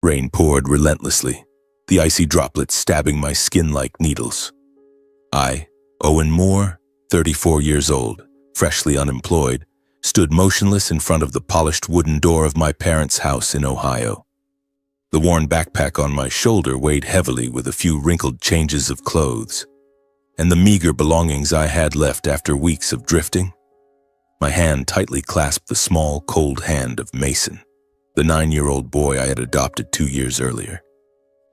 Rain poured relentlessly, the icy droplets stabbing my skin like needles. I, Owen Moore, 34 years old, freshly unemployed, stood motionless in front of the polished wooden door of my parents' house in Ohio. The worn backpack on my shoulder weighed heavily with a few wrinkled changes of clothes, and the meager belongings I had left after weeks of drifting. My hand tightly clasped the small, cold hand of Mason, the 9-year-old boy I had adopted 2 years earlier.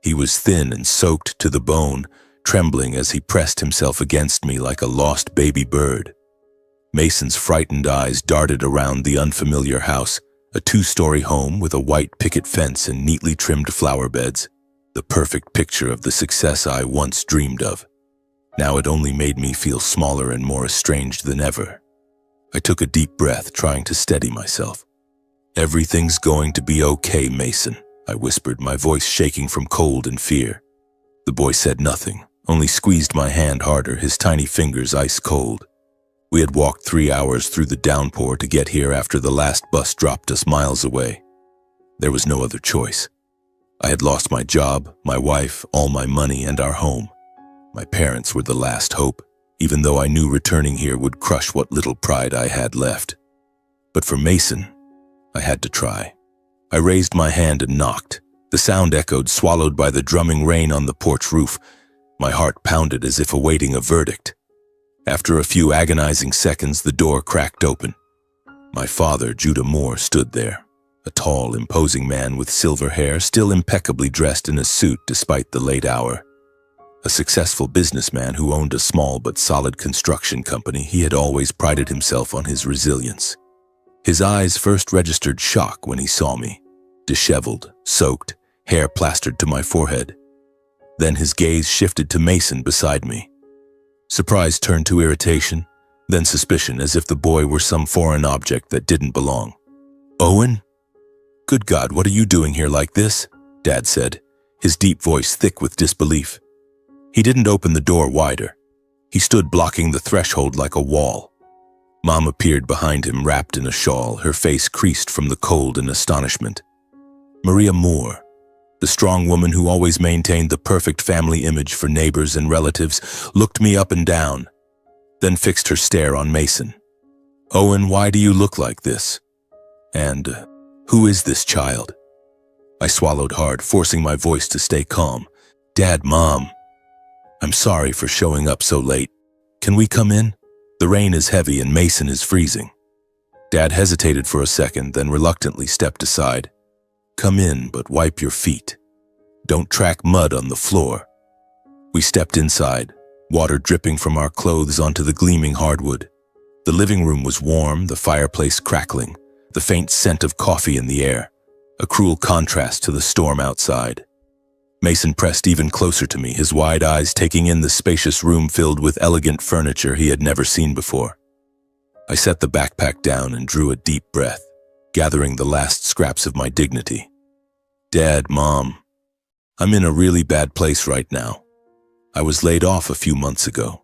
He was thin and soaked to the bone, trembling as he pressed himself against me like a lost baby bird. Mason's frightened eyes darted around the unfamiliar house, a 2-story home with a white picket fence and neatly trimmed flower beds, the perfect picture of the success I once dreamed of. Now it only made me feel smaller and more estranged than ever. I took a deep breath, trying to steady myself. "Everything's going to be okay, Mason," I whispered, my voice shaking from cold and fear. The boy said nothing, only squeezed my hand harder, his tiny fingers ice cold. We had walked 3 hours through the downpour to get here after the last bus dropped us miles away. There was no other choice. I had lost my job, my wife, all my money, and our home. My parents were the last hope, even though I knew returning here would crush what little pride I had left. But for Mason, I had to try. I raised my hand and knocked. The sound echoed, swallowed by the drumming rain on the porch roof. My heart pounded as if awaiting a verdict. After a few agonizing seconds, the door cracked open. My father, Judah Moore, stood there, a tall, imposing man with silver hair, still impeccably dressed in a suit despite the late hour. A successful businessman who owned a small but solid construction company, he had always prided himself on his resilience. His eyes first registered shock when he saw me, disheveled, soaked, hair plastered to my forehead. Then his gaze shifted to Mason beside me. Surprise turned to irritation, then suspicion, as if the boy were some foreign object that didn't belong. "Owen? Good God, what are you doing here like this?" Dad said, his deep voice thick with disbelief. He didn't open the door wider. He stood blocking the threshold like a wall. Mom appeared behind him, wrapped in a shawl, her face creased from the cold and astonishment. Maria Moore, the strong woman who always maintained the perfect family image for neighbors and relatives, looked me up and down, then fixed her stare on Mason. "Owen, why do you look like this? And who is this child?" I swallowed hard, forcing my voice to stay calm. "Dad, Mom, I'm sorry for showing up so late. Can we come in? The rain is heavy and Mason is freezing." Dad hesitated for a second, then reluctantly stepped aside. "Come in, but wipe your feet. Don't track mud on the floor." We stepped inside, water dripping from our clothes onto the gleaming hardwood. The living room was warm, the fireplace crackling, the faint scent of coffee in the air, a cruel contrast to the storm outside. Mason pressed even closer to me, his wide eyes taking in the spacious room filled with elegant furniture he had never seen before. I set the backpack down and drew a deep breath, gathering the last scraps of my dignity. "Dad, Mom, I'm in a really bad place right now. I was laid off a few months ago.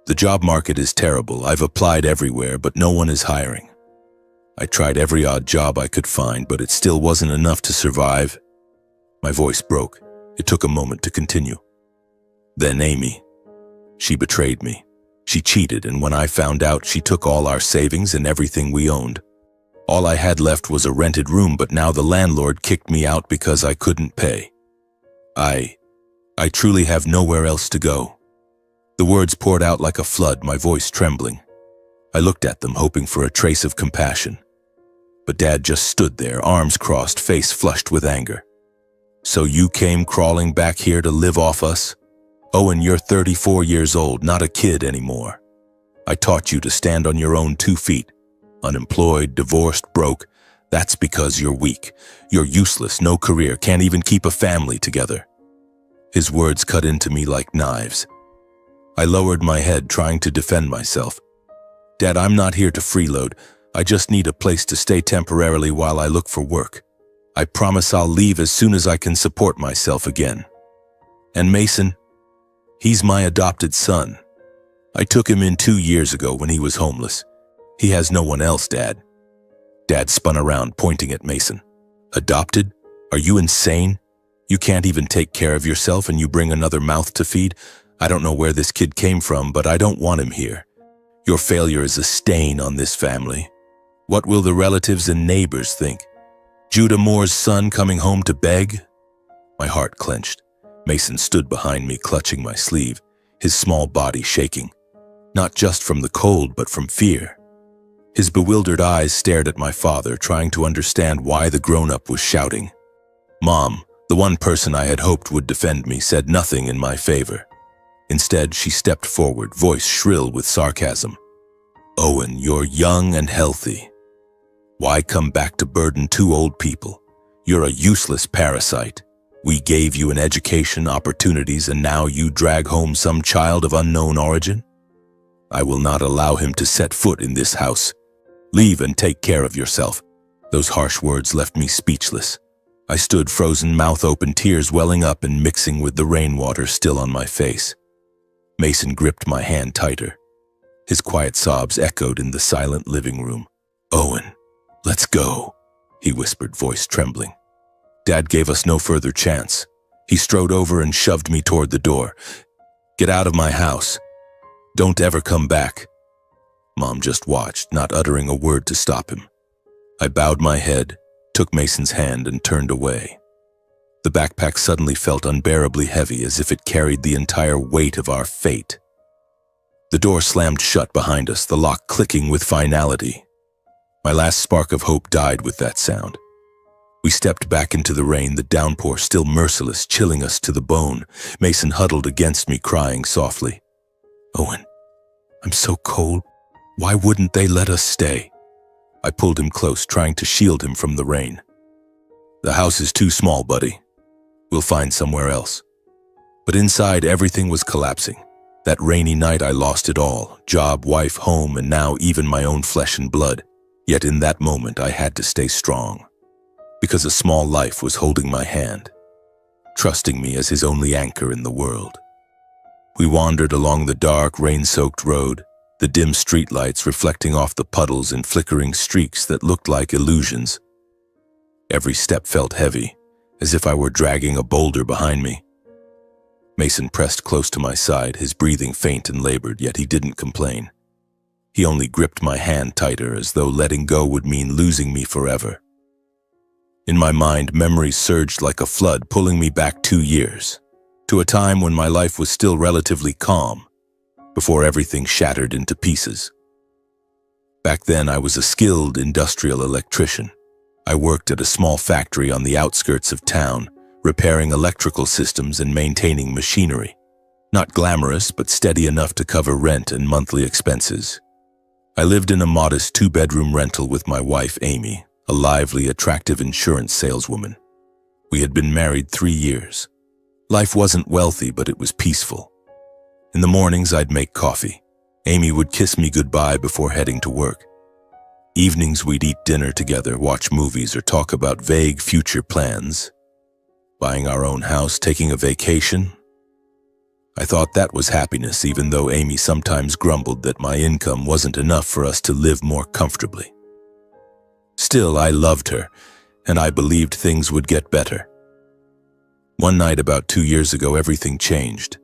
The job market is terrible. I've applied everywhere, but no one is hiring. I tried every odd job I could find, but it still wasn't enough to survive." My voice broke. It took a moment to continue. "Then Amy. She betrayed me. She cheated, and when I found out, she took all our savings and everything we owned. All I had left was a rented room, but now the landlord kicked me out because I couldn't pay. I truly have nowhere else to go." The words poured out like a flood, my voice trembling. I looked at them, hoping for a trace of compassion. But Dad just stood there, arms crossed, face flushed with anger. "So you came crawling back here to live off us? Owen, you're 34 years old, not a kid anymore. I taught you to stand on your own 2 feet. Unemployed, divorced, broke. That's because you're weak. You're useless, no career, can't even keep a family together." His words cut into me like knives. I lowered my head, trying to defend myself. "Dad, I'm not here to freeload. I just need a place to stay temporarily while I look for work. I promise I'll leave as soon as I can support myself again. And Mason, he's my adopted son. I took him in 2 years ago when he was homeless. He has no one else, Dad." Dad spun around, pointing at Mason. "Adopted? Are you insane? You can't even take care of yourself and you bring another mouth to feed? I don't know where this kid came from, but I don't want him here. Your failure is a stain on this family. What will the relatives and neighbors think? Judah Moore's son coming home to beg? My heart clenched. Mason stood behind me, clutching my sleeve, his small body shaking, not just from the cold, but from fear. His bewildered eyes stared at my father, trying to understand why the grown-up was shouting. Mom, the one person I had hoped would defend me, said nothing in my favor. Instead, she stepped forward, voice shrill with sarcasm. Owen, you're young and healthy. Why come back to burden two old people? You're a useless parasite. We gave you an education, opportunities, and now you drag home some child of unknown origin? I will not allow him to set foot in this house. Leave and take care of yourself. Those harsh words left me speechless. I stood frozen, mouth open, tears welling up and mixing with the rainwater still on my face. Mason gripped my hand tighter. His quiet sobs echoed in the silent living room. Owen, let's go, he whispered, voice trembling. Dad gave us no further chance. He strode over and shoved me toward the door. Get out of my house. Don't ever come back. Mom just watched, not uttering a word to stop him. I bowed my head, took Mason's hand, and turned away. The backpack suddenly felt unbearably heavy, as if it carried the entire weight of our fate. The door slammed shut behind us, the lock clicking with finality. My last spark of hope died with that sound. We stepped back into the rain, the downpour still merciless, chilling us to the bone. Mason huddled against me, crying softly. Owen, I'm so cold. Why wouldn't they let us stay? I pulled him close, trying to shield him from the rain. The house is too small, buddy. We'll find somewhere else. But inside, everything was collapsing. That rainy night, I lost it all. Job, wife, home, and now even my own flesh and blood. Yet in that moment, I had to stay strong. Because a small life was holding my hand, trusting me as his only anchor in the world. We wandered along the dark, rain-soaked road, the dim streetlights reflecting off the puddles in flickering streaks that looked like illusions. Every step felt heavy, as if I were dragging a boulder behind me. Mason pressed close to my side, his breathing faint and labored, yet he didn't complain. He only gripped my hand tighter, as though letting go would mean losing me forever. In my mind, memories surged like a flood, pulling me back 2 years, to a time when my life was still relatively calm, before everything shattered into pieces. Back then, I was a skilled industrial electrician. I worked at a small factory on the outskirts of town, repairing electrical systems and maintaining machinery. Not glamorous, but steady enough to cover rent and monthly expenses. I lived in a modest 2-bedroom rental with my wife, Amy, a lively, attractive insurance saleswoman. We had been married 3 years. Life wasn't wealthy, but it was peaceful. In the mornings, I'd make coffee. Amy would kiss me goodbye before heading to work. Evenings, we'd eat dinner together, watch movies, or talk about vague future plans. Buying our own house, taking a vacation. I thought that was happiness, even though Amy sometimes grumbled that my income wasn't enough for us to live more comfortably. Still, I loved her, and I believed things would get better. One night about 2 years ago, everything changed.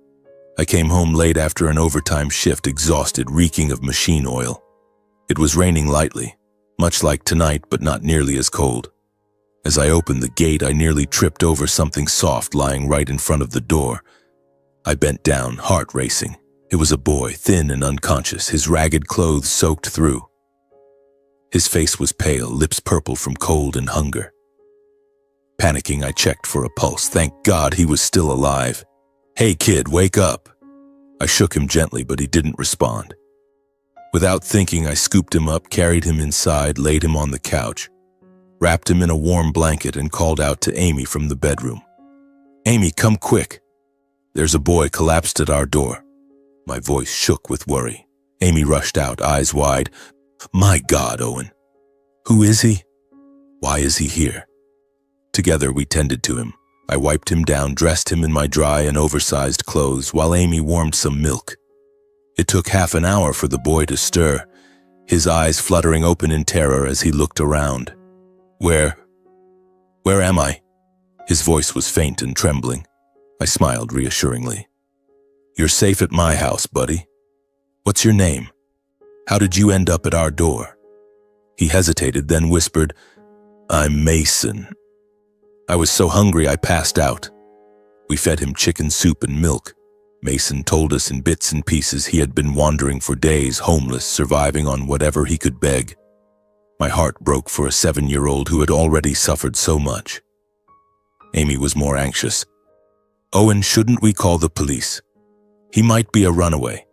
I came home late after an overtime shift, exhausted, reeking of machine oil. It was raining lightly, much like tonight, but not nearly as cold. As I opened the gate, I nearly tripped over something soft lying right in front of the door. I bent down, heart racing. It was a boy, thin and unconscious, his ragged clothes soaked through. His face was pale, lips purple from cold and hunger. Panicking, I checked for a pulse. Thank God he was still alive. Hey kid, wake up. I shook him gently, but he didn't respond. Without thinking, I scooped him up, carried him inside, laid him on the couch, wrapped him in a warm blanket, and called out to Amy from the bedroom. Amy, come quick. There's a boy collapsed at our door. My voice shook with worry. Amy rushed out, eyes wide. My God, Owen. Who is he? Why is he here? Together we tended to him. I wiped him down, dressed him in my dry and oversized clothes, while Amy warmed some milk. It took half an hour for the boy to stir, his eyes fluttering open in terror as he looked around. Where am I? His voice was faint and trembling. I smiled reassuringly. "You're safe at my house, buddy. What's your name? How did you end up at our door?" He hesitated, then whispered, "I'm Mason." I was so hungry I passed out. We fed him chicken soup and milk. Mason told us in bits and pieces he had been wandering for days, homeless, surviving on whatever he could beg. My heart broke for a 7-year-old who had already suffered so much. Amy was more anxious. "Owen, shouldn't we call the police? He might be a runaway."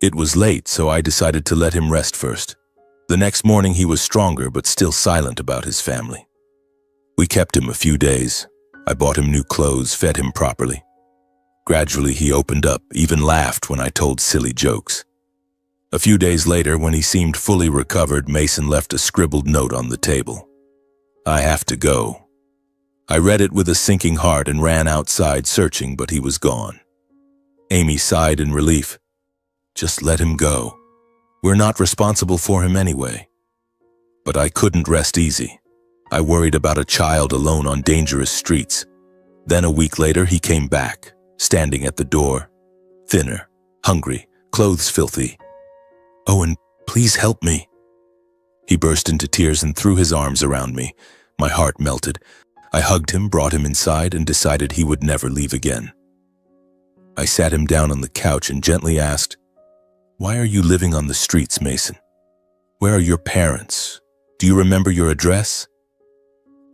It was late, so I decided to let him rest first. The next morning he was stronger but still silent about his family. We kept him a few days. I bought him new clothes, fed him properly. Gradually he opened up, even laughed when I told silly jokes. A few days later, when he seemed fully recovered, Mason left a scribbled note on the table. "I have to go." I read it with a sinking heart and ran outside searching, but he was gone. Amy sighed in relief. "Just let him go. We're not responsible for him anyway." But I couldn't rest easy. I worried about a child alone on dangerous streets. Then a week later he came back, standing at the door, thinner, hungry, clothes filthy. "Owen, please help me." He burst into tears and threw his arms around me. My heart melted. I hugged him, brought him inside, and decided he would never leave again. I sat him down on the couch and gently asked, "Why are you living on the streets, Mason? Where are your parents? Do you remember your address?"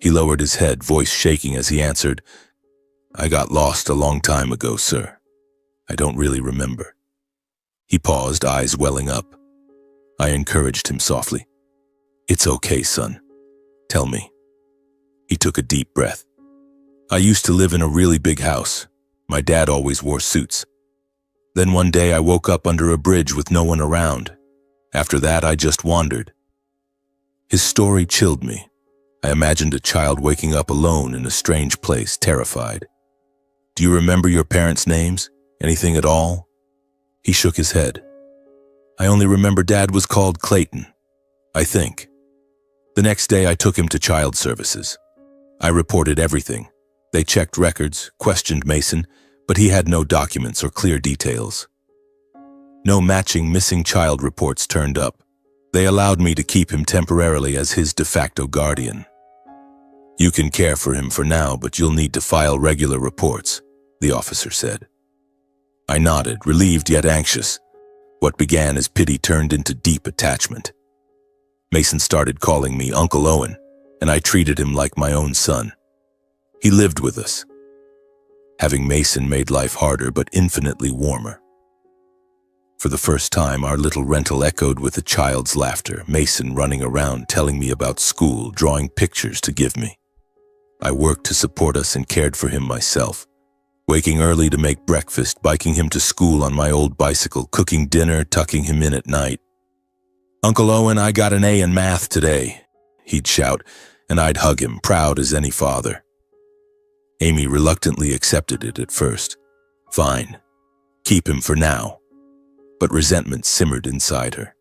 He lowered his head, voice shaking as he answered, "I got lost a long time ago, sir. I don't really remember." He paused, eyes welling up. I encouraged him softly. "It's okay, son. Tell me." He took a deep breath. "I used to live in a really big house. My dad always wore suits. Then one day I woke up under a bridge with no one around. After that, I just wandered." His story chilled me. I imagined a child waking up alone in a strange place, terrified. "Do you remember your parents' names? Anything at all?" He shook his head. "I only remember Dad was called Clayton, I think." The next day I took him to child services. I reported everything. They checked records, questioned Mason, but he had no documents or clear details. No matching missing child reports turned up. They allowed me to keep him temporarily as his de facto guardian. "You can care for him for now, but you'll need to file regular reports," the officer said. I nodded, relieved yet anxious. What began as pity turned into deep attachment. Mason started calling me Uncle Owen, and I treated him like my own son. He lived with us. Having Mason made life harder but infinitely warmer. For the first time, our little rental echoed with a child's laughter, Mason running around telling me about school, drawing pictures to give me. I worked to support us and cared for him myself, waking early to make breakfast, biking him to school on my old bicycle, cooking dinner, tucking him in at night. "Uncle Owen, I got an A in math today," he'd shout, and I'd hug him, proud as any father. Amy reluctantly accepted it at first. Fine, keep him for now. But resentment simmered inside her.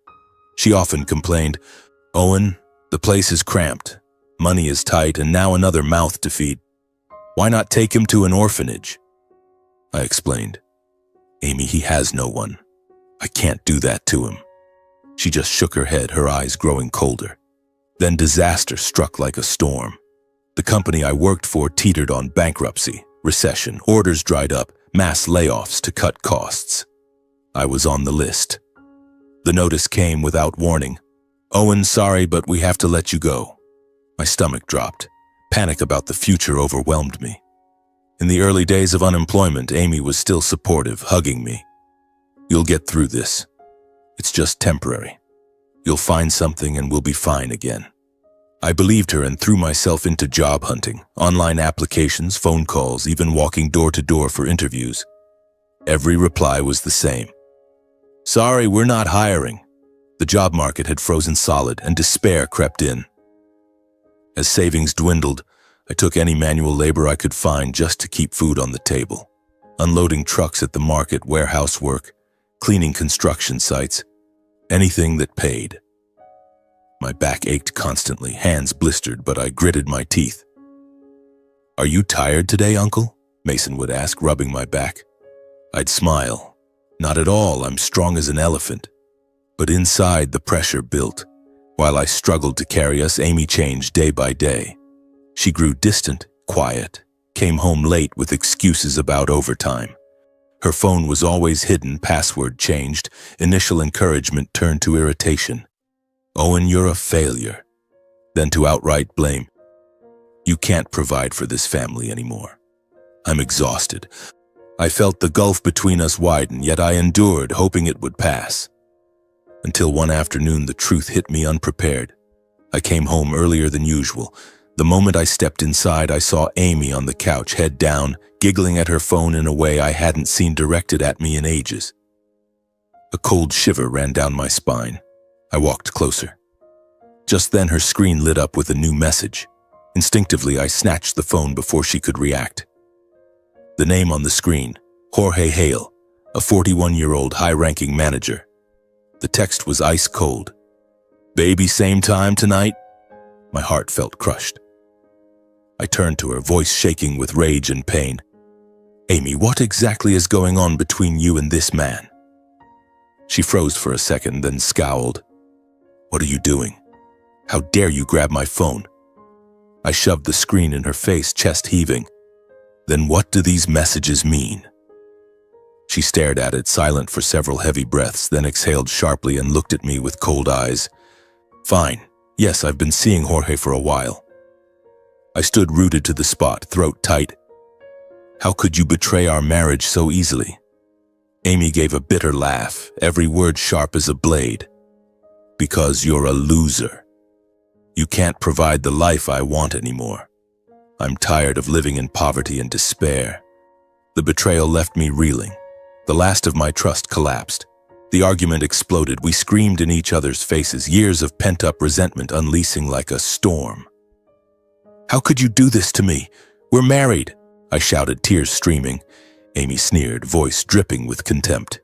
She often complained, "Owen, the place is cramped, money is tight, and now another mouth to feed. Why not take him to an orphanage?" I explained, "Amy, he has no one. I can't do that to him." She just shook her head, her eyes growing colder. Then disaster struck like a storm. The company I worked for teetered on bankruptcy, recession, orders dried up, mass layoffs to cut costs. I was on the list. The notice came without warning. "Owen, sorry, but we have to let you go." My stomach dropped. Panic about the future overwhelmed me. In the early days of unemployment, Amy was still supportive, hugging me. "You'll get through this. It's just temporary. You'll find something and we'll be fine again." I believed her and threw myself into job hunting, online applications, phone calls, even walking door to door for interviews. Every reply was the same. "Sorry, we're not hiring." The job market had frozen solid and despair crept in. As savings dwindled, I took any manual labor I could find just to keep food on the table. Unloading trucks at the market, warehouse work, cleaning construction sites, anything that paid. My back ached constantly, hands blistered, but I gritted my teeth. "Are you tired today, Uncle?" Mason would ask, rubbing my back. I'd smile. "Not at all, I'm strong as an elephant." But inside, the pressure built. While I struggled to carry us, Amy changed day by day. She grew distant, quiet, came home late with excuses about overtime. Her phone was always hidden, password changed, initial encouragement turned to irritation. "Owen, you're a failure." Then to outright blame. "You can't provide for this family anymore." I'm exhausted. I felt the gulf between us widen, yet I endured, hoping it would pass. Until one afternoon, the truth hit me unprepared. I came home earlier than usual. The moment I stepped inside, I saw Amy on the couch, head down, giggling at her phone in a way I hadn't seen directed at me in ages. A cold shiver ran down my spine. I walked closer. Just then, her screen lit up with a new message. Instinctively, I snatched the phone before she could react. The name on the screen, Jorge Hale, a 41-year-old high-ranking manager. The text was ice cold. "Baby, same time tonight?" My heart felt crushed. I turned to her, voice shaking with rage and pain. "Amy, what exactly is going on between you and this man?" She froze for a second, then scowled. "What are you doing? How dare you grab my phone?" I shoved the screen in her face, chest heaving. "Then what do these messages mean?" She stared at it, silent for several heavy breaths, then exhaled sharply and looked at me with cold eyes. "Fine. Yes, I've been seeing Jorge for a while." I stood rooted to the spot, throat tight. "How could you betray our marriage so easily?" Amy gave a bitter laugh, every word sharp as a blade. "Because you're a loser. You can't provide the life I want anymore. I'm tired of living in poverty and despair." The betrayal left me reeling. The last of my trust collapsed. The argument exploded. We screamed in each other's faces, years of pent-up resentment unleashing like a storm. "How could you do this to me? We're married," I shouted, tears streaming. Amy sneered, voice dripping with contempt.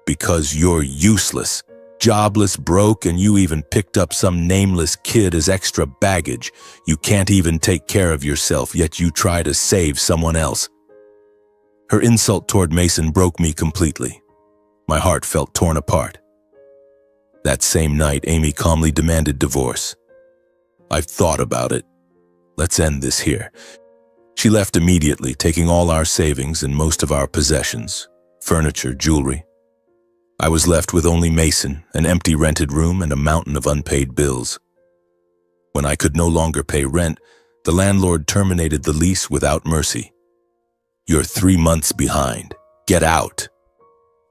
"Because you're useless, jobless, broke, and you even picked up some nameless kid as extra baggage. You can't even take care of yourself, yet you try to save someone else." Her insult toward Mason broke me completely. My heart felt torn apart. That same night, Amy calmly demanded divorce. "I've thought about it. Let's end this here." She left immediately, taking all our savings and most of our possessions, furniture, jewelry. I was left with only Mason, an empty rented room, and a mountain of unpaid bills. When I could no longer pay rent, the landlord terminated the lease without mercy. "You're 3 months behind. Get out."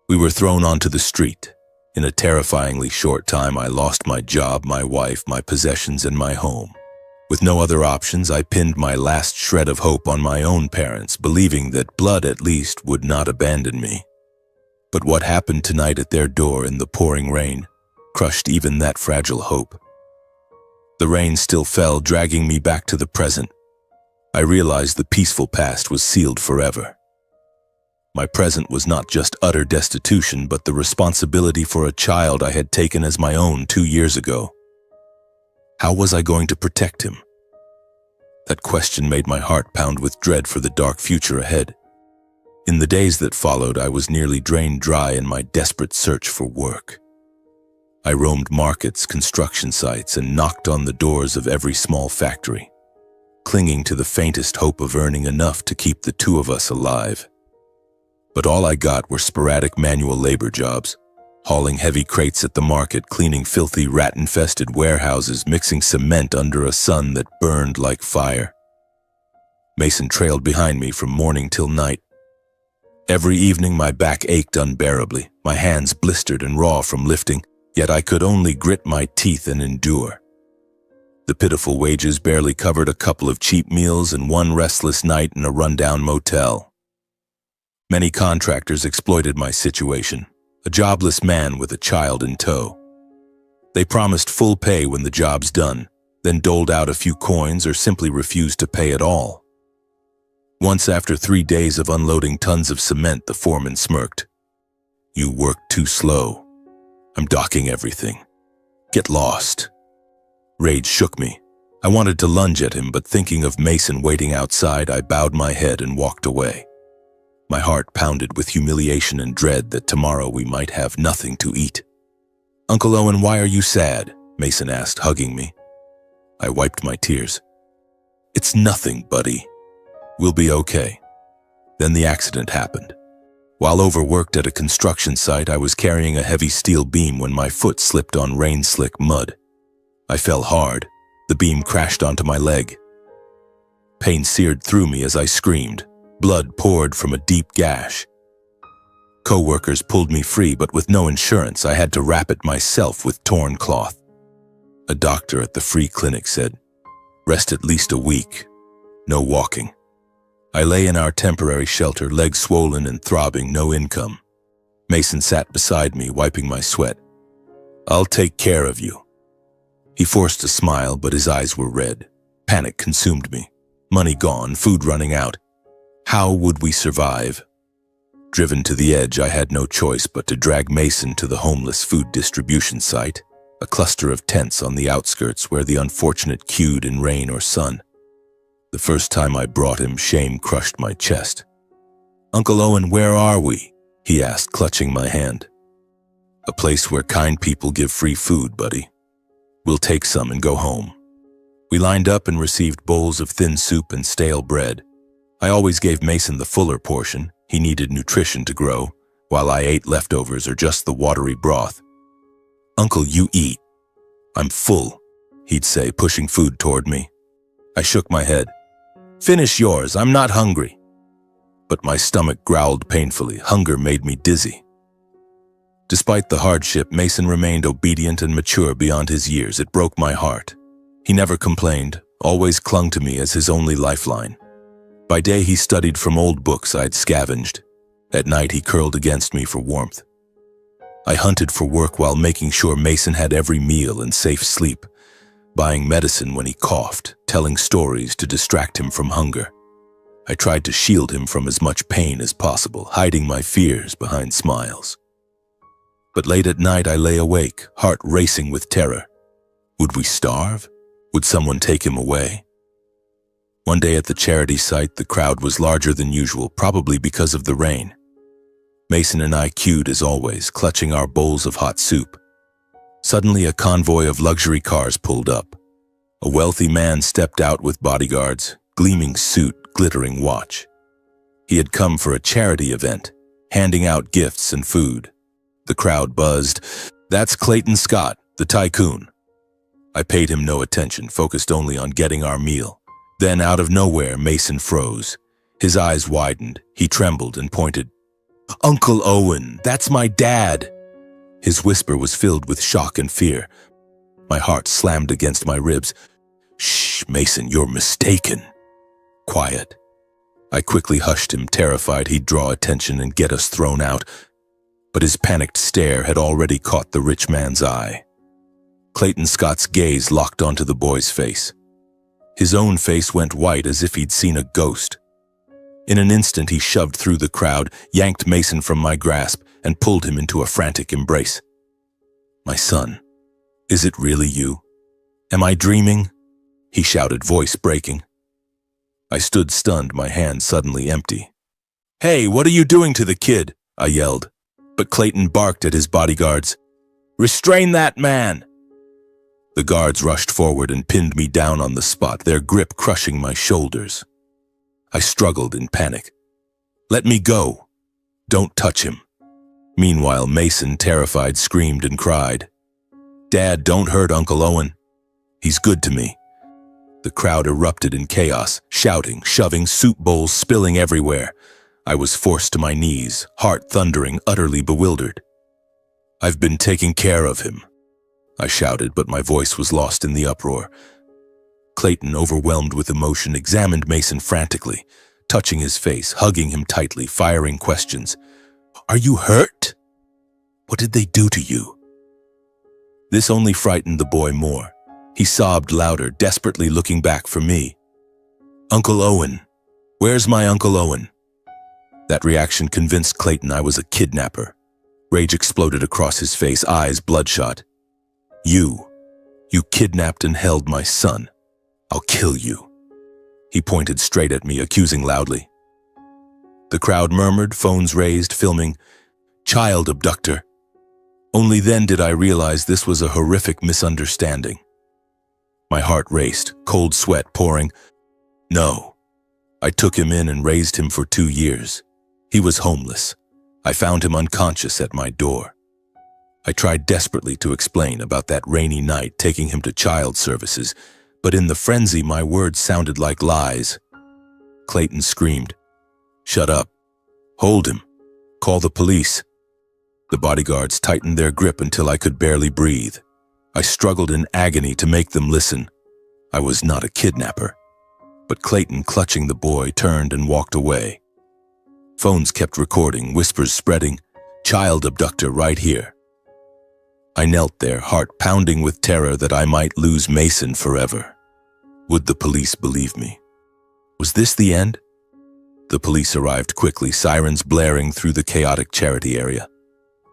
We were thrown onto the street. In a terrifyingly short time, I lost my job, my wife, my possessions, and my home. With no other options, I pinned my last shred of hope on my own parents, believing that blood at least would not abandon me. But what happened tonight at their door in the pouring rain crushed even that fragile hope. The rain still fell, dragging me back to the present. I realized the peaceful past was sealed forever. My present was not just utter destitution, but the responsibility for a child I had taken as my own 2 years ago. How was I going to protect him? That question made my heart pound with dread for the dark future ahead. In the days that followed, I was nearly drained dry in my desperate search for work. I roamed markets, construction sites, and knocked on the doors of every small factory, clinging to the faintest hope of earning enough to keep the two of us alive. But all I got were sporadic manual labor jobs, hauling heavy crates at the market, cleaning filthy rat-infested warehouses, mixing cement under a sun that burned like fire. Mason trailed behind me from morning till night. Every evening my back ached unbearably, my hands blistered and raw from lifting, yet I could only grit my teeth and endure. The pitiful wages barely covered a couple of cheap meals and one restless night in a rundown motel. Many contractors exploited my situation, a jobless man with a child in tow. They promised full pay when the job's done, then doled out a few coins or simply refused to pay at all. Once, after 3 days of unloading tons of cement, the foreman smirked. "You work too slow. I'm docking everything. Get lost." Rage shook me. I wanted to lunge at him, but thinking of Mason waiting outside, I bowed my head and walked away. My heart pounded with humiliation and dread that tomorrow we might have nothing to eat. "Uncle Owen, why are you sad?" Mason asked, hugging me. I wiped my tears. "It's nothing, buddy. We'll be okay." Then the accident happened. While overworked at a construction site, I was carrying a heavy steel beam when my foot slipped on rain-slick mud. I fell hard. The beam crashed onto my leg. Pain seared through me as I screamed. Blood poured from a deep gash. Co-workers pulled me free, but with no insurance, I had to wrap it myself with torn cloth. A doctor at the free clinic said, "Rest at least a week. No walking." I lay in our temporary shelter, legs swollen and throbbing, no income. Mason sat beside me, wiping my sweat. "I'll take care of you." He forced a smile, but his eyes were red. Panic consumed me. Money gone, food running out. How would we survive? Driven to the edge, I had no choice but to drag Mason to the homeless food distribution site, a cluster of tents on the outskirts where the unfortunate queued in rain or sun. The first time I brought him, shame crushed my chest. "Uncle Owen, where are we?" he asked, clutching my hand. "A place where kind people give free food, buddy. We'll take some and go home." We lined up and received bowls of thin soup and stale bread. I always gave Mason the fuller portion. He needed nutrition to grow, while I ate leftovers or just the watery broth. "Uncle, you eat." "I'm full," he'd say, pushing food toward me. I shook my head. "Finish yours, I'm not hungry." But my stomach growled painfully. Hunger made me dizzy. Despite the hardship, Mason remained obedient and mature beyond his years. It broke my heart. He never complained, always clung to me as his only lifeline. By day, he studied from old books I'd scavenged. At night, he curled against me for warmth. I hunted for work while making sure Mason had every meal and safe sleep, buying medicine when he coughed, telling stories to distract him from hunger. I tried to shield him from as much pain as possible, hiding my fears behind smiles. But late at night, I lay awake, heart racing with terror. Would we starve? Would someone take him away? One day at the charity site, the crowd was larger than usual, probably because of the rain. Mason and I queued as always, clutching our bowls of hot soup. Suddenly, a convoy of luxury cars pulled up. A wealthy man stepped out with bodyguards, gleaming suit, glittering watch. He had come for a charity event, handing out gifts and food. The crowd buzzed. "That's Clayton Scott, the tycoon." I paid him no attention, focused only on getting our meal. Then, out of nowhere, Mason froze. His eyes widened. He trembled and pointed. "Uncle Owen, that's my dad." His whisper was filled with shock and fear. My heart slammed against my ribs. "Shh, Mason, you're mistaken." "Quiet." I quickly hushed him, terrified he'd draw attention and get us thrown out. But his panicked stare had already caught the rich man's eye. Clayton Scott's gaze locked onto the boy's face. His own face went white as if he'd seen a ghost. In an instant, he shoved through the crowd, yanked Mason from my grasp, and pulled him into a frantic embrace. "My son, is it really you? Am I dreaming?" he shouted, voice breaking. I stood stunned, my hand suddenly empty. "Hey, what are you doing to the kid?" I yelled. But Clayton barked at his bodyguards. "Restrain that man!" The guards rushed forward and pinned me down on the spot, their grip crushing my shoulders. I struggled in panic. "Let me go. Don't touch him." Meanwhile, Mason, terrified, screamed and cried. "Dad, don't hurt Uncle Owen. He's good to me." The crowd erupted in chaos, shouting, shoving, soup bowls spilling everywhere. I was forced to my knees, heart thundering, utterly bewildered. "I've been taking care of him," I shouted, but my voice was lost in the uproar. Clayton, overwhelmed with emotion, examined Mason frantically, touching his face, hugging him tightly, firing questions. "Are you hurt? What did they do to you?" This only frightened the boy more. He sobbed louder, desperately looking back for me. "Uncle Owen, where's my Uncle Owen?" That reaction convinced Clayton I was a kidnapper. Rage exploded across his face, eyes bloodshot. You kidnapped and held my son. I'll kill you." He pointed straight at me, accusing loudly. The crowd murmured, phones raised, filming, "Child abductor." Only then did I realize this was a horrific misunderstanding. My heart raced, cold sweat pouring. No. I took him in and raised him for 2 years. He was homeless. I found him unconscious at my door. I tried desperately to explain about that rainy night taking him to child services, but in the frenzy my words sounded like lies. Clayton screamed, "Shut up. Hold him. Call the police." The bodyguards tightened their grip until I could barely breathe. I struggled in agony to make them listen. I was not a kidnapper. But Clayton, clutching the boy, turned and walked away. Phones kept recording, whispers spreading, "Child abductor right here." I knelt there, heart pounding with terror that I might lose Mason forever. Would the police believe me? Was this the end? The police arrived quickly, sirens blaring through the chaotic charity area.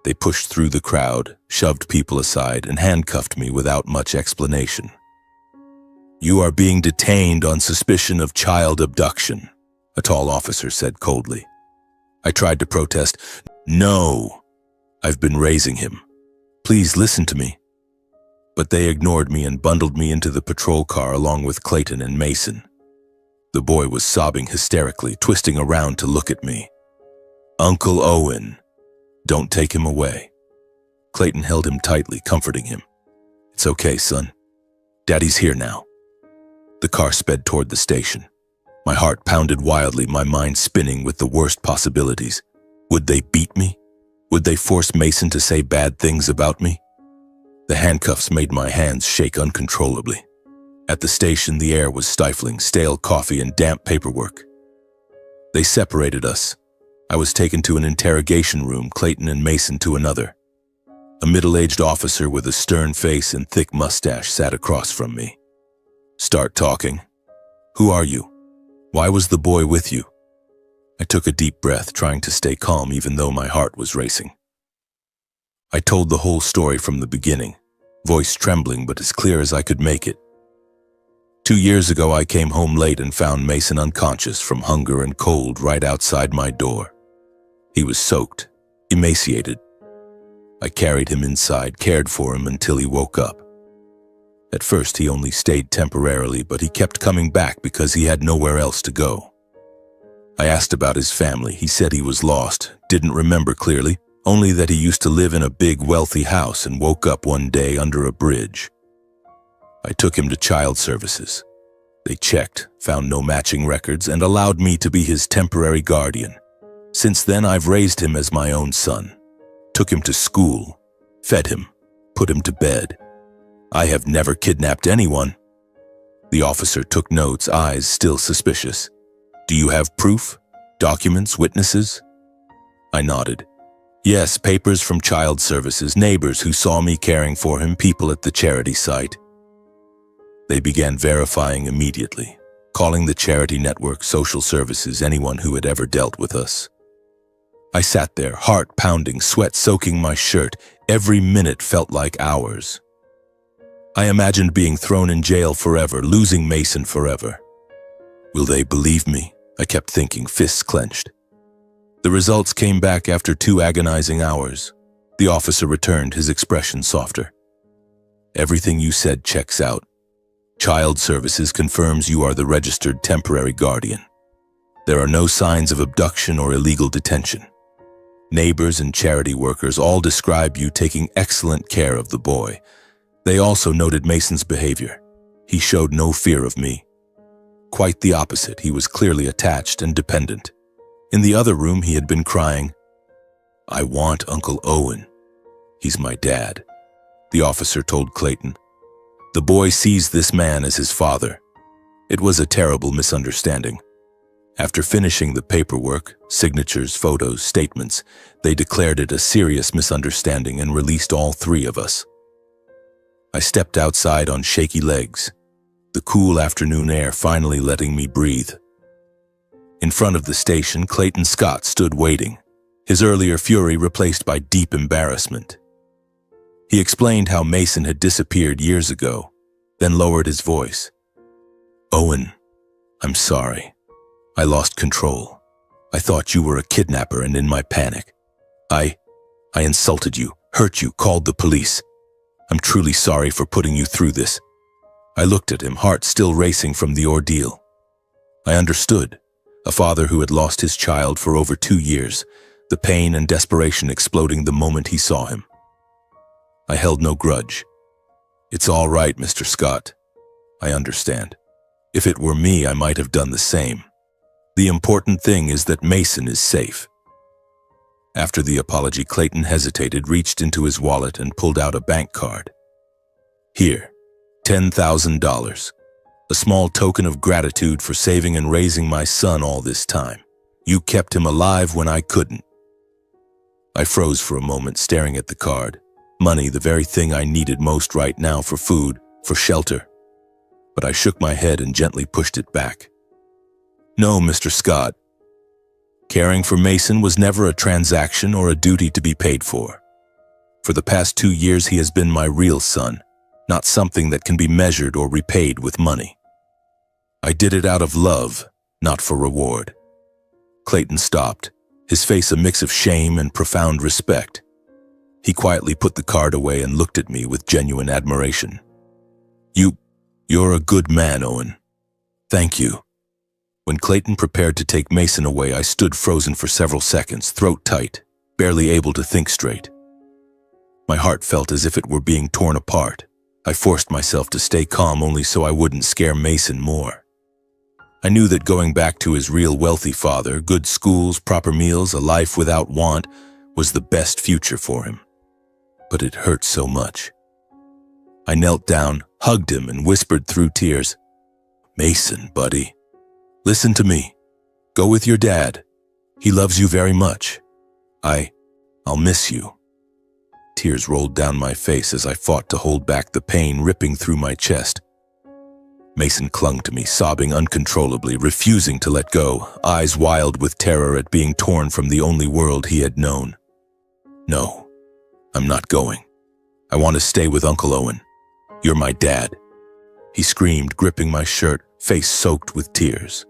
They pushed through the crowd, shoved people aside, and handcuffed me without much explanation. "You are being detained on suspicion of child abduction," a tall officer said coldly. I tried to protest. "No, I've been raising him. Please listen to me." But they ignored me and bundled me into the patrol car along with Clayton and Mason. The boy was sobbing hysterically, twisting around to look at me. "Uncle Owen, don't take him away." Clayton held him tightly, comforting him. "It's okay, son. Daddy's here now." The car sped toward the station. My heart pounded wildly, my mind spinning with the worst possibilities. Would they beat me? Would they force Mason to say bad things about me? The handcuffs made my hands shake uncontrollably. At the station, the air was stifling, stale coffee and damp paperwork. They separated us. I was taken to an interrogation room, Clayton and Mason to another. A middle-aged officer with a stern face and thick mustache sat across from me. "Start talking. Who are you? Why was the boy with you?" I took a deep breath, trying to stay calm even though my heart was racing. I told the whole story from the beginning, voice trembling but as clear as I could make it. 2 years ago, I came home late and found Mason unconscious from hunger and cold right outside my door. He was soaked, emaciated. I carried him inside, cared for him until he woke up. At first, he only stayed temporarily, but he kept coming back because he had nowhere else to go. I asked about his family. He said he was lost, didn't remember clearly, only that he used to live in a big, wealthy house and woke up one day under a bridge. I took him to child services. They checked, found no matching records, and allowed me to be his temporary guardian. Since then, I've raised him as my own son. Took him to school, fed him, put him to bed. I have never kidnapped anyone. The officer took notes, eyes still suspicious. "Do you have proof? Documents, witnesses?" I nodded. "Yes, papers from child services, neighbors who saw me caring for him, people at the charity site." They began verifying immediately, calling the charity network, social services, anyone who had ever dealt with us. I sat there, heart pounding, sweat soaking my shirt. Every minute felt like hours. I imagined being thrown in jail forever, losing Mason forever. Will they believe me? I kept thinking, fists clenched. The results came back after 2 agonizing hours. The officer returned, his expression softer. "Everything you said checks out. Child Services confirms you are the registered temporary guardian. There are no signs of abduction or illegal detention. Neighbors and charity workers all describe you taking excellent care of the boy. They also noted Mason's behavior. He showed no fear of me. Quite the opposite, he was clearly attached and dependent. In the other room, he had been crying, 'I want Uncle Owen. He's my dad,' the officer told Clayton. The boy sees this man as his father. It was a terrible misunderstanding. After finishing the paperwork, signatures, photos, statements, they declared it a serious misunderstanding and released all 3 of us. I stepped outside on shaky legs, the cool afternoon air finally letting me breathe. In front of the station, Clayton Scott stood waiting, his earlier fury replaced by deep embarrassment. He explained how Mason had disappeared years ago, then lowered his voice. Owen, I'm sorry. I lost control. I thought you were a kidnapper, and in my panic, I insulted you, hurt you, called the police. I'm truly sorry for putting you through this. I looked at him, heart still racing from the ordeal. I understood. A father who had lost his child for over 2 years, the pain and desperation exploding the moment he saw him. I held no grudge. It's all right, Mr. Scott. I understand. If it were me, I might have done the same. The important thing is that Mason is safe. After the apology, Clayton hesitated, reached into his wallet and pulled out a bank card. Here, $10,000. A small token of gratitude for saving and raising my son all this time. You kept him alive when I couldn't. I froze for a moment, staring at the card. Money, the very thing I needed most right now for food, for shelter. But I shook my head and gently pushed it back. No, Mr. Scott. Caring for Mason was never a transaction or a duty to be paid for. For the past 2 years, he has been my real son, not something that can be measured or repaid with money. I did it out of love, not for reward. Clayton stopped, his face a mix of shame and profound respect. He quietly put the card away and looked at me with genuine admiration. You're a good man, Owen. Thank you. When Clayton prepared to take Mason away, I stood frozen for several seconds, throat tight, barely able to think straight. My heart felt as if it were being torn apart. I forced myself to stay calm only so I wouldn't scare Mason more. I knew that going back to his real wealthy father, good schools, proper meals, a life without want, was the best future for him. But it hurt so much. I knelt down, hugged him, and whispered through tears, Mason, buddy, listen to me. Go with your dad. He loves you very much. I'll miss you. Tears rolled down my face as I fought to hold back the pain ripping through my chest. Mason clung to me, sobbing uncontrollably, refusing to let go, eyes wild with terror at being torn from the only world he had known. No, I'm not going. I want to stay with Uncle Owen. You're my dad. He screamed, gripping my shirt, face soaked with tears.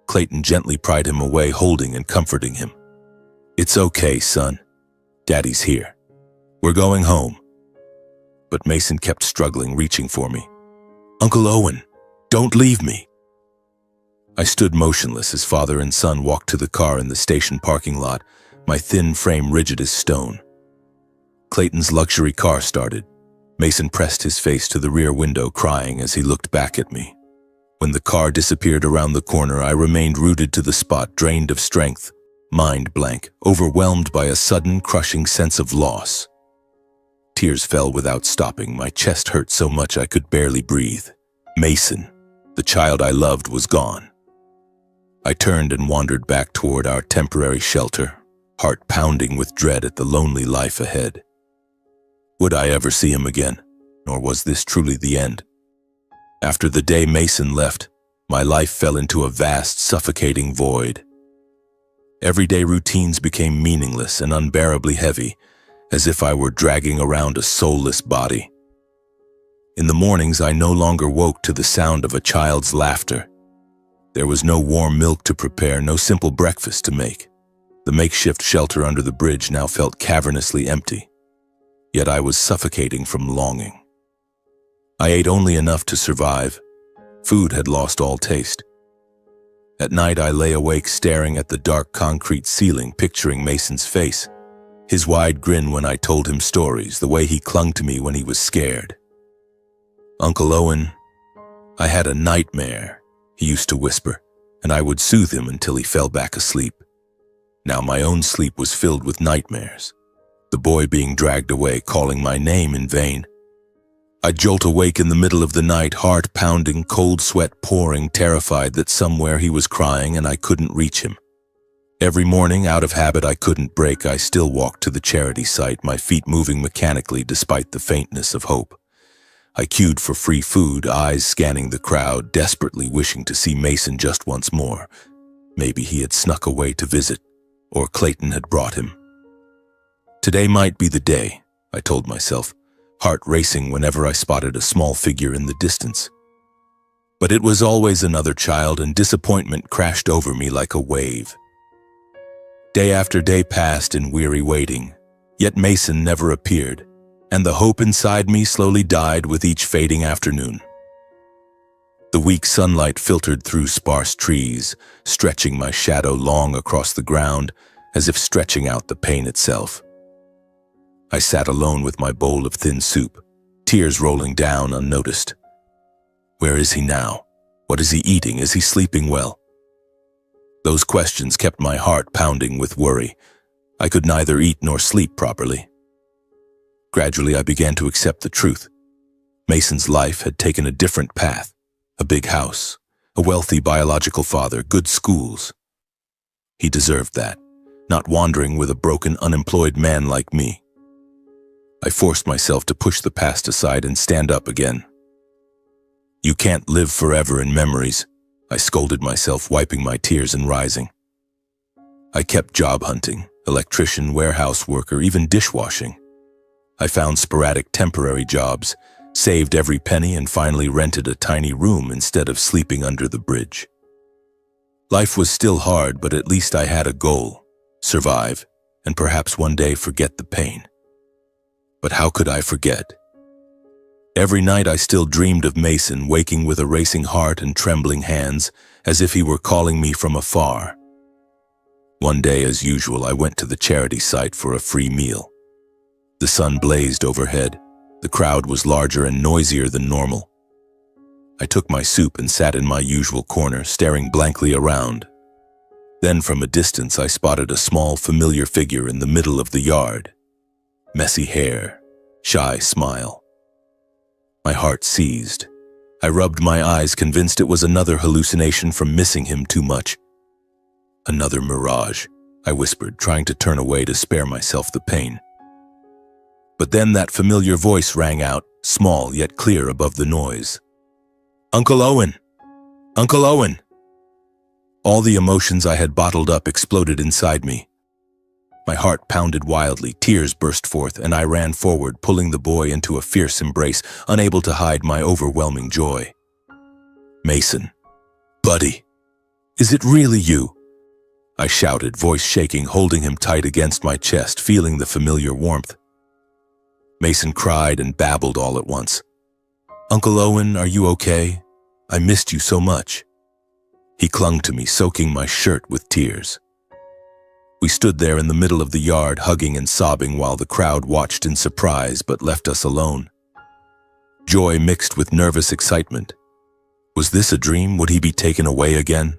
Clayton gently pried him away, holding and comforting him. It's okay, son. Daddy's here. We're going home. But Mason kept struggling, reaching for me. Uncle Owen, don't leave me. I stood motionless as father and son walked to the car in the station parking lot, my thin frame rigid as stone. Clayton's luxury car started. Mason pressed his face to the rear window, crying as he looked back at me. When the car disappeared around the corner, I remained rooted to the spot, drained of strength, mind blank, overwhelmed by a sudden, crushing sense of loss. Tears fell without stopping. My chest hurt so much I could barely breathe. Mason, the child I loved, was gone. I turned and wandered back toward our temporary shelter, heart pounding with dread at the lonely life ahead. Would I ever see him again, or was this truly the end? After the day Mason left, my life fell into a vast, suffocating void. Everyday routines became meaningless and unbearably heavy, as if I were dragging around a soulless body. In the mornings, I no longer woke to the sound of a child's laughter. There was no warm milk to prepare, no simple breakfast to make. The makeshift shelter under the bridge now felt cavernously empty. Yet I was suffocating from longing. I ate only enough to survive. Food had lost all taste. At night, I lay awake staring at the dark concrete ceiling, picturing Mason's face. His wide grin when I told him stories, the way he clung to me when he was scared. Uncle Owen, I had a nightmare, he used to whisper, and I would soothe him until he fell back asleep. Now my own sleep was filled with nightmares. The boy being dragged away, calling my name in vain. I'd jolt awake in the middle of the night, heart pounding, cold sweat pouring, terrified that somewhere he was crying and I couldn't reach him. Every morning, out of habit I couldn't break, I still walked to the charity site, my feet moving mechanically despite the faintness of hope. I queued for free food, eyes scanning the crowd, desperately wishing to see Mason just once more. Maybe he had snuck away to visit, or Clayton had brought him. Today might be the day, I told myself, heart racing whenever I spotted a small figure in the distance. But it was always another child, and disappointment crashed over me like a wave. Day after day passed in weary waiting, yet Mason never appeared, and the hope inside me slowly died with each fading afternoon. The weak sunlight filtered through sparse trees, stretching my shadow long across the ground, as if stretching out the pain itself. I sat alone with my bowl of thin soup, tears rolling down unnoticed. Where is he now? What is he eating? Is he sleeping well? Those questions kept my heart pounding with worry. I could neither eat nor sleep properly. Gradually, I began to accept the truth. Mason's life had taken a different path. A big house, a wealthy biological father, good schools. He deserved that, not wandering with a broken, unemployed man like me. I forced myself to push the past aside and stand up again. You can't live forever in memories, I scolded myself, wiping my tears and rising. I kept job hunting, electrician, warehouse worker, even dishwashing. I found sporadic temporary jobs, saved every penny, and finally rented a tiny room instead of sleeping under the bridge. Life was still hard, but at least I had a goal: survive, and perhaps one day forget the pain. But how could I forget? Every night I still dreamed of Mason, waking with a racing heart and trembling hands, as if he were calling me from afar. One day, as usual, I went to the charity site for a free meal. The sun blazed overhead. The crowd was larger and noisier than normal. I took my soup and sat in my usual corner, staring blankly around. Then from a distance I spotted a small, familiar figure in the middle of the yard. Messy hair, shy smile. My heart seized. I rubbed my eyes, convinced it was another hallucination from missing him too much. Another mirage, I whispered, trying to turn away to spare myself the pain. But then that familiar voice rang out, small yet clear above the noise. "Uncle Owen! Uncle Owen!" All the emotions I had bottled up exploded inside me. My heart pounded wildly, tears burst forth, and I ran forward, pulling the boy into a fierce embrace, unable to hide my overwhelming joy. "Mason, buddy, is it really you?" I shouted, voice shaking, holding him tight against my chest, feeling the familiar warmth. Mason cried and babbled all at once. "Uncle Owen, are you okay? I missed you so much." He clung to me, soaking my shirt with tears. We stood there in the middle of the yard, hugging and sobbing, while the crowd watched in surprise but left us alone. Joy mixed with nervous excitement. Was this a dream? Would he be taken away again?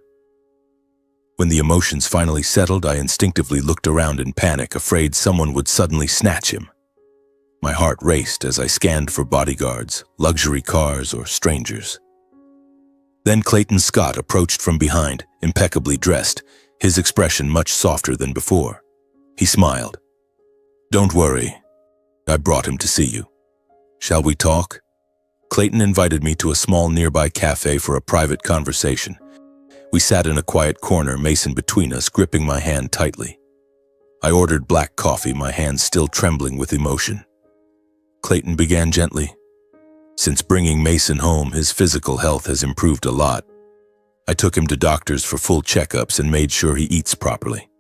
When the emotions finally settled, I instinctively looked around in panic, afraid someone would suddenly snatch him. My heart raced as I scanned for bodyguards, luxury cars, or strangers. Then Clayton Scott approached from behind, impeccably dressed, his expression much softer than before. He smiled. "Don't worry. I brought him to see you. Shall we talk?" Clayton invited me to a small nearby cafe for a private conversation. We sat in a quiet corner, Mason between us, gripping my hand tightly. I ordered black coffee, my hands still trembling with emotion. Clayton began gently. "Since bringing Mason home, his physical health has improved a lot. I took him to doctors for full checkups and made sure he eats properly.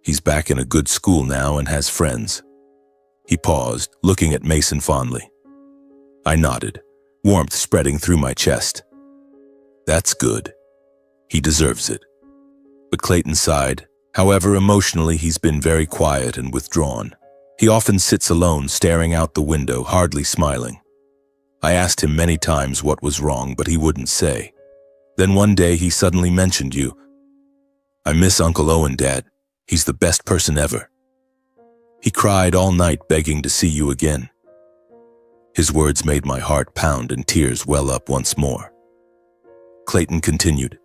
He's back in a good school now and has friends." He paused, looking at Mason fondly. I nodded, warmth spreading through my chest. "That's good. He deserves it." But Clayton sighed. However, emotionally, he's been very quiet and withdrawn. He often sits alone, staring out the window, hardly smiling. I asked him many times what was wrong, but he wouldn't say. Then one day he suddenly mentioned you. "I miss Uncle Owen, Dad. He's the best person ever." He cried all night, begging to see you again. His words made my heart pound and tears well up once more. Clayton continued.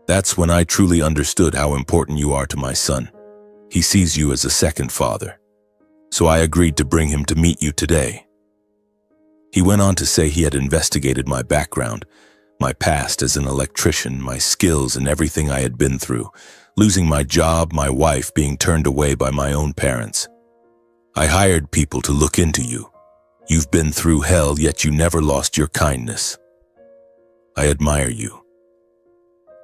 "That's when I truly understood how important you are to my son. He sees you as a second father. So I agreed to bring him to meet you today." He went on to say he had investigated my background, my past as an electrician, my skills, and everything I had been through, losing my job, my wife, being turned away by my own parents. "I hired people to look into you. You've been through hell, yet you never lost your kindness." I admire you."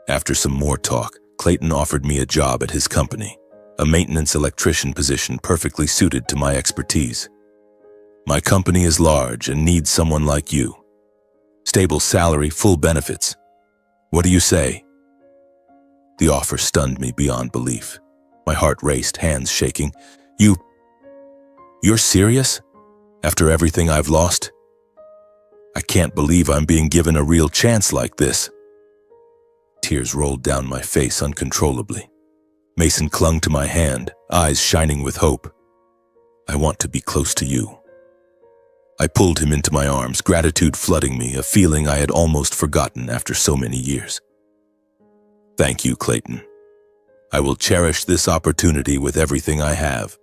After some more talk, Clayton offered me a job at his company, a maintenance electrician position perfectly suited to my expertise. "My company is large and needs someone like you. Stable salary, full benefits. What do you say?" The offer stunned me beyond belief. My heart raced, hands shaking. You're serious? After everything I've lost? I can't believe I'm being given a real chance like this." Tears rolled down my face uncontrollably. Mason clung to my hand, eyes shining with hope. "I want to be close to you." I pulled him into my arms, gratitude flooding me, a feeling I had almost forgotten after so many years. "Thank you, Clayton. I will cherish this opportunity with everything I have."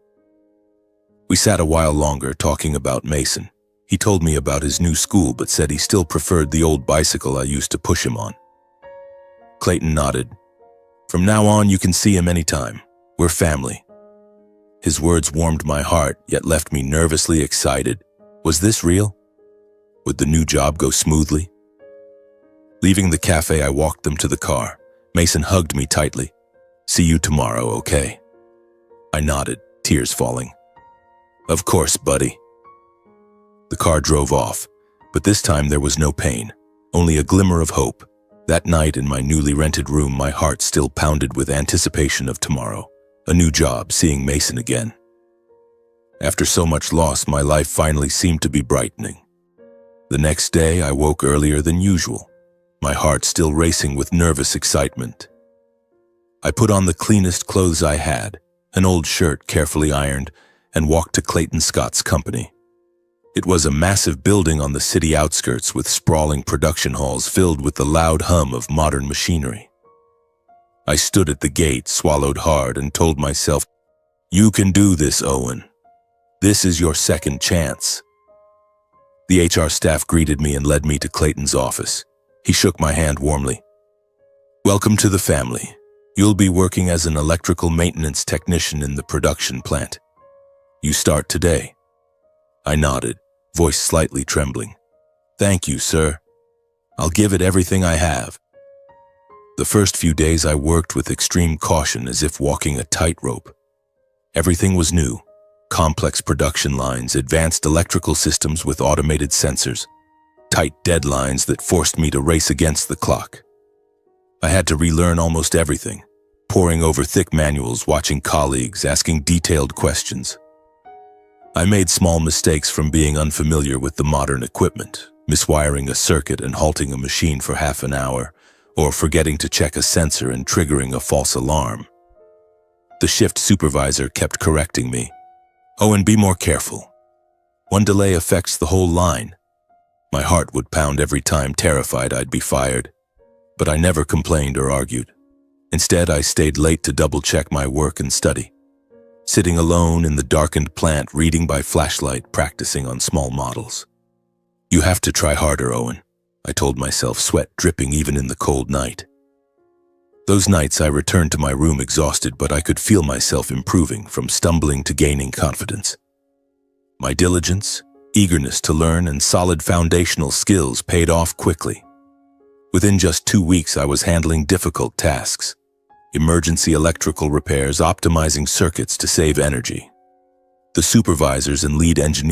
We sat a while longer talking about Mason. He told me about his new school but said he still preferred the old bicycle I used to push him on. Clayton nodded. "From now on, you can see him anytime. We're family." His words warmed my heart, yet left me nervously excited. Was this real? Would the new job go smoothly? Leaving the cafe, I walked them to the car. Mason hugged me tightly. "See you tomorrow, okay?" I nodded, tears falling. "Of course, buddy." The car drove off, but this time there was no pain, only a glimmer of hope. That night in my newly rented room, my heart still pounded with anticipation of tomorrow, a new job, seeing Mason again. After so much loss, my life finally seemed to be brightening. The next day, I woke earlier than usual, my heart still racing with nervous excitement. I put on the cleanest clothes I had, an old shirt carefully ironed, and walked to Clayton Scott's company. It was a massive building on the city outskirts with sprawling production halls filled with the loud hum of modern machinery. I stood at the gate, swallowed hard, and told myself, "You can do this, Owen. This is your second chance." The HR staff greeted me and led me to Clayton's office. He shook my hand warmly. "Welcome to the family. You'll be working as an electrical maintenance technician in the production plant. You start today." I nodded, voice slightly trembling. "Thank you, sir. I'll give it everything I have." The first few days I worked with extreme caution, as if walking a tightrope. Everything was new. Complex production lines, advanced electrical systems with automated sensors, tight deadlines that forced me to race against the clock. I had to relearn almost everything, poring over thick manuals, watching colleagues, asking detailed questions. I made small mistakes from being unfamiliar with the modern equipment, miswiring a circuit and halting a machine for half an hour, or forgetting to check a sensor and triggering a false alarm. The shift supervisor kept correcting me. "Owen, be more careful. One delay affects the whole line." My heart would pound every time, terrified I'd be fired. But I never complained or argued. Instead, I stayed late to double-check my work and study. Sitting alone in the darkened plant, reading by flashlight, practicing on small models. "You have to try harder, Owen," I told myself, sweat dripping even in the cold night. Those nights I returned to my room exhausted, but I could feel myself improving, from stumbling to gaining confidence. My diligence, eagerness to learn, and solid foundational skills paid off quickly. Within just 2 weeks, I was handling difficult tasks. Emergency electrical repairs, optimizing circuits to save energy. The supervisors and lead engineers